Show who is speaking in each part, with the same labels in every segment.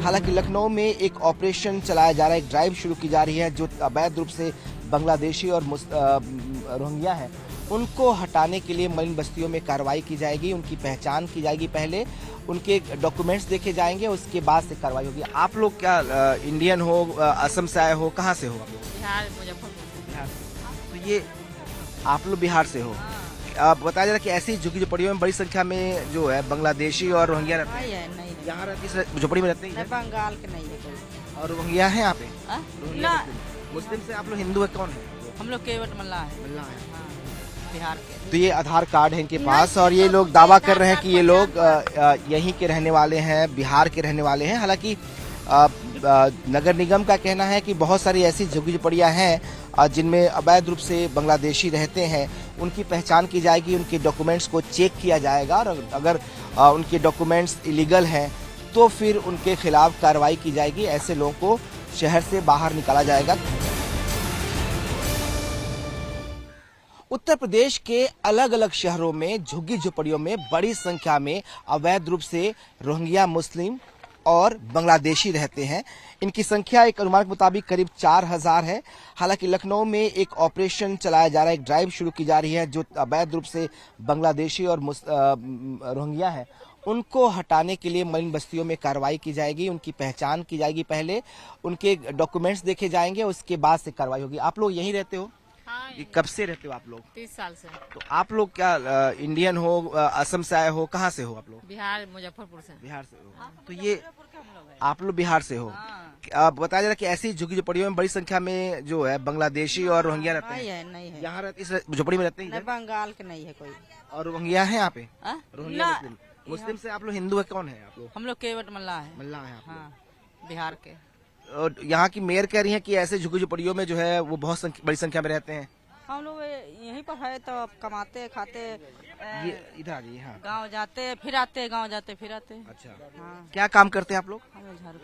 Speaker 1: हालांकि लखनऊ में एक ऑपरेशन चलाया जा रहा है, एक ड्राइव शुरू की जा रही है जो अवैध रूप से बांग्लादेशी और रोहिंग्या हैं उनको हटाने के लिए मलिन बस्तियों में कार्रवाई की जाएगी। उनकी पहचान की जाएगी, पहले उनके डॉक्यूमेंट्स देखे जाएंगे, उसके बाद से कार्रवाई होगी। आप लोग क्या इंडियन हो, असम से आए हो, कहाँ से हो आप लोग?
Speaker 2: बिहार, मुजफ्फरपुर।
Speaker 1: बिहार से। तो ये आप लोग बिहार से हो। आप बताया जा रहा कि ऐसी झुग्गी झोपड़ियों में बड़ी संख्या में जो है बांग्लादेशी और रोहिंग्या रहते हैं।
Speaker 2: नहीं है।
Speaker 1: यहाँ रहती इस झोपड़ी में रहते हैं।
Speaker 2: बंगाल के नहीं है कोई।
Speaker 1: और रोहिंग्या है यहाँ पे?
Speaker 2: ना,
Speaker 1: मुस्लिम से आप लोग हिंदू है, कौन है?
Speaker 2: हम लोग केवट मल्ला है।
Speaker 1: मल्ला है।
Speaker 2: बिहार के।
Speaker 1: तो ये आधार कार्ड है इनके पास और ये लोग दावा कर रहे हैं कि ये लोग यहीं के रहने वाले हैं, बिहार के रहने वाले हैं। हालांकि नगर निगम का कहना है कि बहुत सारी ऐसी झुग्गी झोपड़ियां हैं जिनमें अवैध रूप से बांग्लादेशी रहते हैं। उनकी पहचान की जाएगी, उनके डॉक्यूमेंट्स को चेक किया जाएगा और अगर उनके डॉक्यूमेंट्स इलीगल हैं तो फिर उनके खिलाफ कार्रवाई की जाएगी। ऐसे लोगों को शहर से बाहर निकाला जाएगा। उत्तर प्रदेश के अलग अलग शहरों में झुग्गी झोपड़ियों में बड़ी संख्या में अवैध रूप से रोहिंग्या, मुस्लिम और बांग्लादेशी रहते हैं। इनकी संख्या एक अनुमान के मुताबिक करीब 4000 है। हालांकि लखनऊ में एक ऑपरेशन चलाया जा रहा है, एक ड्राइव शुरू की जा रही है जो अवैध रूप से बांग्लादेशी और रोहिंग्या हैं उनको हटाने के लिए मलिन बस्तियों में कार्रवाई की जाएगी। उनकी पहचान की जाएगी, पहले उनके डॉक्यूमेंट्स देखे जाएंगे, उसके बाद से कार्रवाई होगी। आप लोग यहीं रहते हो?
Speaker 2: हाँ,
Speaker 1: कब से रहते हो आप लोग?
Speaker 2: 30 साल से।
Speaker 1: तो आप लोग क्या इंडियन हो, असम से आए हो, कहाँ से हो आप लोग?
Speaker 2: बिहार, मुजफ्फरपुर से।
Speaker 1: बिहार से हो। तो ये आप लोग बिहार से हो। आप बताया जा रहा कि ऐसी झुग्गी झोपड़ियों में बड़ी संख्या में जो है बांग्लादेशी और रोहिंग्या रहते हैं।
Speaker 2: नहीं है।
Speaker 1: यहाँ रहती इस झोपड़ी में रहते हैं।
Speaker 2: बंगाल के नहीं है कोई।
Speaker 1: और रोहिंग्या है यहाँ पे? रोहिंग्या
Speaker 2: ना,
Speaker 1: मुस्लिम से आप लोग हिंदू है, कौन है आप लोग?
Speaker 2: हम लोग केवट मल्ला है।
Speaker 1: मल्ला है आप लोग।
Speaker 2: हाँ, बिहार के।
Speaker 1: और यहाँ की मेयर कह रही है कि ऐसे झुग्गी झोपड़ियों में जो है वो बहुत बड़ी संख्या में रहते हैं।
Speaker 2: हम लोग यहीं पर है तो कमाते खाते
Speaker 1: ये इधर आ जाइए। हाँ,
Speaker 2: गांव जाते फिर आते, गांव जाते फिर आते।
Speaker 1: अच्छा।
Speaker 2: हाँ,
Speaker 1: क्या काम करते हैं आप लोग?
Speaker 2: हम लोग झाड़ू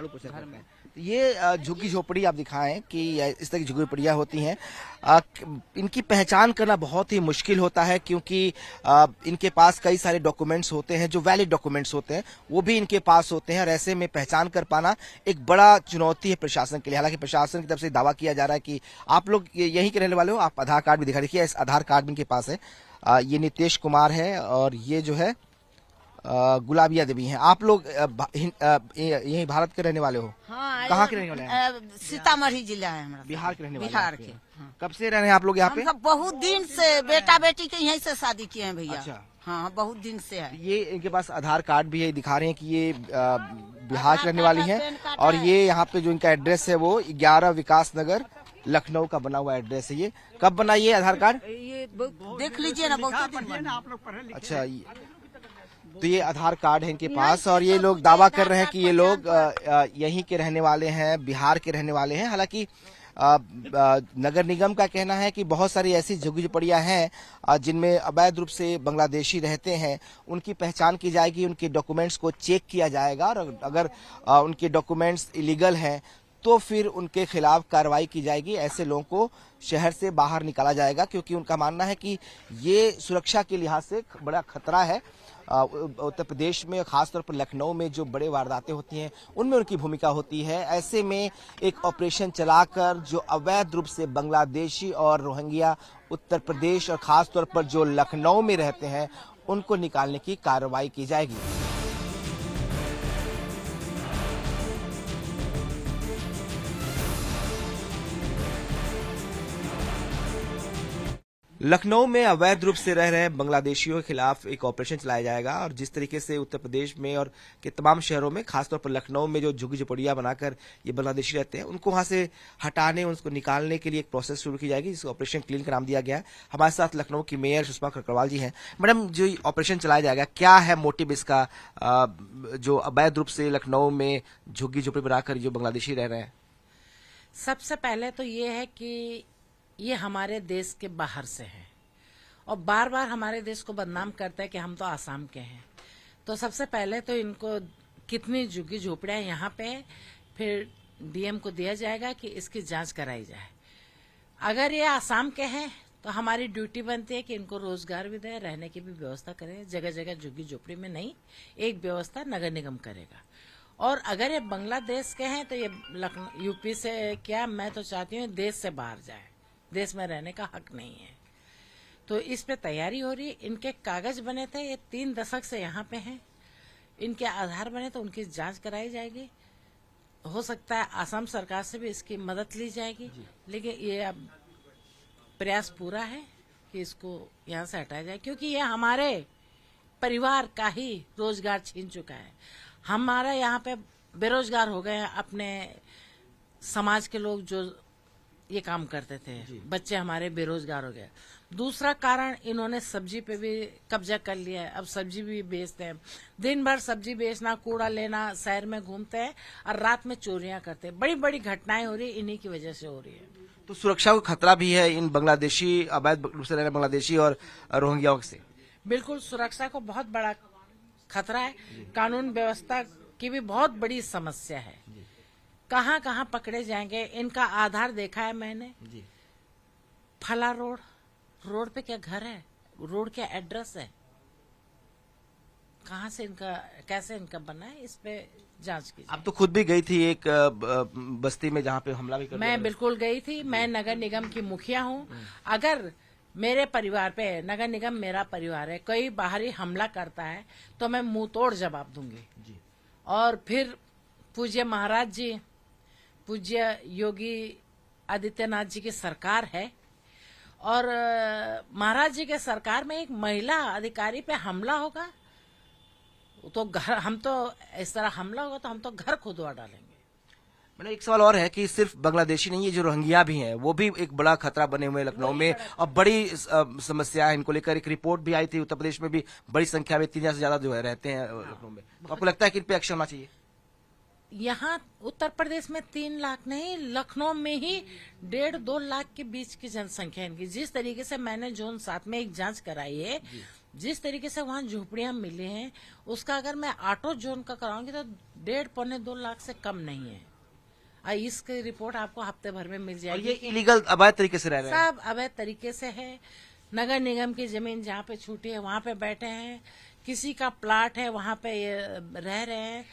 Speaker 2: पोछा
Speaker 1: करते हैं। तो ये झुग्गी झोपड़ी आप दिखाएं कि इस तरह की झुग्गी झोपड़ियां होती हैं। इनकी पहचान करना बहुत ही मुश्किल होता है क्योंकि इनके पास कई सारे डॉक्यूमेंट्स होते हैं जो वैलिड डॉक्यूमेंट्स होते हैं, वो भी इनके पास होते हैं और ऐसे में पहचान कर पाना एक बड़ा चुनौती है प्रशासन के लिए। हालांकि प्रशासन की तरफ से दावा किया जा रहा है कि आप लोग यहीं के रहने वाले हो। आप आधार कार्ड भी दिखा, देखिए इस आधार कार्ड भी इनके पास है। ये नितेश कुमार है और ये जो है गुलाबिया देवी हैं। आप लोग यही भारत के रहने वाले हो?
Speaker 2: हाँ,
Speaker 1: कहाँ के रहने वाले हैं?
Speaker 2: सीतामढ़ी जिला है हमारा।
Speaker 1: बिहार के रहने वाले?
Speaker 2: बिहार के।
Speaker 1: हाँ। कब से रह रहे हैं आप लोग यहाँ पे?
Speaker 2: हम सब बहुत दिन से बेटा बेटी के यहीं से शादी किए हैं भैया।
Speaker 1: अच्छा।
Speaker 2: हाँ, बहुत दिन से है।
Speaker 1: ये इनके पास आधार कार्ड भी है, दिखा रहे हैं कि ये बिहार की रहने वाली हैं। और ये यहाँ पे जो इनका एड्रेस है वो 11 विकास नगर लखनऊ का बना हुआ एड्रेस है। ये कब बना ये आधार कार्ड?
Speaker 2: ये देख लीजिए ना, बहुत दिन बना।
Speaker 1: अच्छा, तो ये आधार कार्ड है इनके पास और ये लोग दावा कर रहे हैं कि ये लोग यहीं के रहने वाले हैं, बिहार के रहने वाले हैं। हालांकि नगर निगम का कहना है कि बहुत सारी ऐसी झुग्गी झोपड़ियां हैं जिनमें अवैध रूप से बांग्लादेशी रहते हैं। उनकी पहचान की जाएगी, उनके डॉक्यूमेंट्स को चेक किया जाएगा और अगर उनके डॉक्यूमेंट्स इलीगल हैं तो फिर उनके खिलाफ कार्रवाई की जाएगी। ऐसे लोगों को शहर से बाहर निकाला जाएगा क्योंकि उनका मानना है कि ये सुरक्षा के लिहाज से बड़ा खतरा है। उत्तर प्रदेश में खासतौर पर लखनऊ में जो बड़े वारदातें होती हैं उनमें उनकी भूमिका होती है। ऐसे में एक ऑपरेशन चलाकर जो अवैध रूप से बांग्लादेशी और रोहिंग्या उत्तर प्रदेश और खासतौर पर जो लखनऊ में रहते हैं उनको निकालने की कार्रवाई की जाएगी। लखनऊ में अवैध रूप से रह रहे बांग्लादेशियों के खिलाफ एक ऑपरेशन चलाया जाएगा और जिस तरीके से उत्तर प्रदेश में और के तमाम शहरों में खासतौर पर लखनऊ में जो झुग्गी झोपड़ियां बनाकर ये बांग्लादेशी रहते हैं उनको वहां से हटाने, उनको निकालने के लिए एक प्रोसेस शुरू की जाएगी जिसको ऑपरेशन क्लीन का नाम दिया गया है। हमारे साथ लखनऊ की मेयर सुषमा खरकरवाल जी हैं। मैडम, जो ऑपरेशन चलाया जाएगा क्या है मोटिव इसका, जो अवैध रूप से लखनऊ में झुग्गी झोपड़ी बनाकर जो बांग्लादेशी रह रहे हैं?
Speaker 3: सबसे पहले तो ये है कि ये हमारे देश के बाहर से है और बार बार हमारे देश को बदनाम करता है कि हम तो आसाम के हैं। तो सबसे पहले तो इनको कितनी झुग्गी झोपड़ियां यहाँ पे फिर डीएम को दिया जाएगा कि इसकी जांच कराई जाए। अगर ये आसाम के हैं तो हमारी ड्यूटी बनती है कि इनको रोजगार भी दें, रहने की भी व्यवस्था करें। जगह जगह झुग्गी झोपड़ी में नहीं, एक व्यवस्था नगर निगम करेगा। और अगर ये बांग्लादेश के हैं तो ये लखनऊ यूपी से क्या, मैं तो चाहती हूँ देश से बाहर जाए, देश में रहने का हक नहीं है। तो इस पे तैयारी हो रही है। इनके कागज बने थे, ये 3 दशक से यहाँ पे हैं, इनके आधार बने तो उनकी जांच कराई जाएगी। हो सकता है आसाम सरकार से भी इसकी मदद ली जाएगी, लेकिन ये अब प्रयास पूरा है कि इसको यहाँ से हटाया जाए, क्योंकि ये हमारे परिवार का ही रोजगार छीन चुका है। हमारा यहाँ पे बेरोजगार हो गए हैं अपने समाज के लोग जो ये काम करते थे, बच्चे हमारे बेरोजगार हो गए। दूसरा कारण, इन्होंने सब्जी पे भी कब्जा कर लिया है, अब सब्जी भी बेचते हैं। दिन भर सब्जी बेचना, कूड़ा लेना, शहर में घूमते हैं और रात में चोरियां करते हैं। बड़ी बड़ी घटनाएं हो रही है, इन्हीं की वजह से हो रही है।
Speaker 1: तो सुरक्षा को खतरा भी है इन बांग्लादेशी, अवैध रूप से रहने बांग्लादेशी और रोहिंग्याओं से?
Speaker 3: बिल्कुल, सुरक्षा को बहुत बड़ा खतरा है। कानून व्यवस्था की भी बहुत बड़ी समस्या है। कहाँ कहाँ पकड़े जाएंगे, इनका आधार देखा है मैंने। फला रोड पे क्या घर है, रोड क्या एड्रेस है, कहाँ से इनका, कैसे इनका बना है, इस पे जांच कीजिए।
Speaker 1: आप तो खुद भी गई थी एक बस्ती में जहाँ पे हमला भी कर दिया
Speaker 3: मैं बिल्कुल गई थी। मैं नगर निगम की मुखिया हूँ। अगर मेरे परिवार पे, नगर निगम मेरा परिवार है, कोई बाहरी हमला करता है तो मैं मुंह तोड़ जवाब दूंगी। और फिर पूज्य महाराज जी, पूज्य योगी आदित्यनाथ जी की सरकार है, और महाराज जी के सरकार में एक महिला अधिकारी पे हमला होगा तो घर, हम तो इस तरह हमला होगा तो हम तो घर खुदवा डालेंगे।
Speaker 1: मैंने एक सवाल और है कि सिर्फ बांग्लादेशी नहीं है, जो रोहिंग्या भी हैं वो भी एक बड़ा खतरा बने हुए हैं लखनऊ में, और बड़ी समस्या है इनको लेकर। एक रिपोर्ट भी आई थी, उत्तर प्रदेश में भी बड़ी संख्या में 3,000 से ज्यादा जो है रहते हैं लखनऊ में। तो आपको लगता है कि इन पे एक्शन होना चाहिए?
Speaker 3: यहाँ उत्तर प्रदेश में 3 लाख नहीं, लखनऊ में ही 1.5-2 लाख के बीच की जनसंख्या इनकी। जिस तरीके से मैंने जोन 7 में एक जांच कराई है, जिस तरीके से वहाँ झोपड़ियां मिली हैं, उसका अगर मैं ऑटो जोन का कराऊंगी तो 1.5-2 लाख से कम नहीं है। इसकी रिपोर्ट आपको हफ्ते भर में मिल जाएगी।
Speaker 1: और ये इलीगल अवैध तरीके से रह रहे हैं?
Speaker 3: सब अवैध तरीके से है। नगर निगम की जमीन जहाँ पे छूटी है वहाँ पे बैठे हैं, किसी का प्लाट है वहाँ पे रह रहे हैं,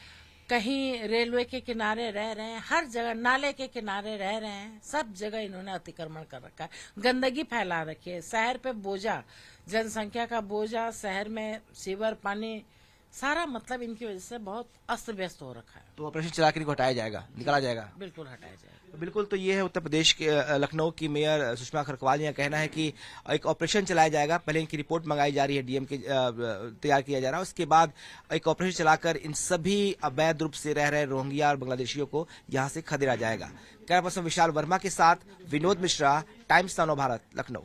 Speaker 3: कहीं रेलवे के किनारे रह रहे हैं, हर जगह नाले के किनारे रह रहे हैं। सब जगह इन्होंने अतिक्रमण कर रखा है, गंदगी फैला रखी है। शहर पे बोझा, जनसंख्या का बोझा, शहर में सीवर पानी, सारा मतलब इनकी वजह से बहुत अस्त व्यस्त हो रखा है।
Speaker 1: तो ऑपरेशन चला के इनको हटाया जाएगा, निकाला जाएगा?
Speaker 3: बिल्कुल हटाया जाएगा।
Speaker 1: बिल्कुल। तो ये है उत्तर प्रदेश के लखनऊ की मेयर सुषमा खरकवाल। यह कहना है कि एक ऑपरेशन चलाया जाएगा। पहले इनकी रिपोर्ट मंगाई जा रही है, डीएम के तैयार किया जा रहा है, उसके बाद एक ऑपरेशन चलाकर इन सभी अवैध रूप से रह रहे रोहिंग्या और बांग्लादेशियों को यहाँ से खदेड़ा जाएगा। कैमरा पर्सन विशाल वर्मा के साथ विनोद मिश्रा, टाइम्स नाउ भारत, लखनऊ।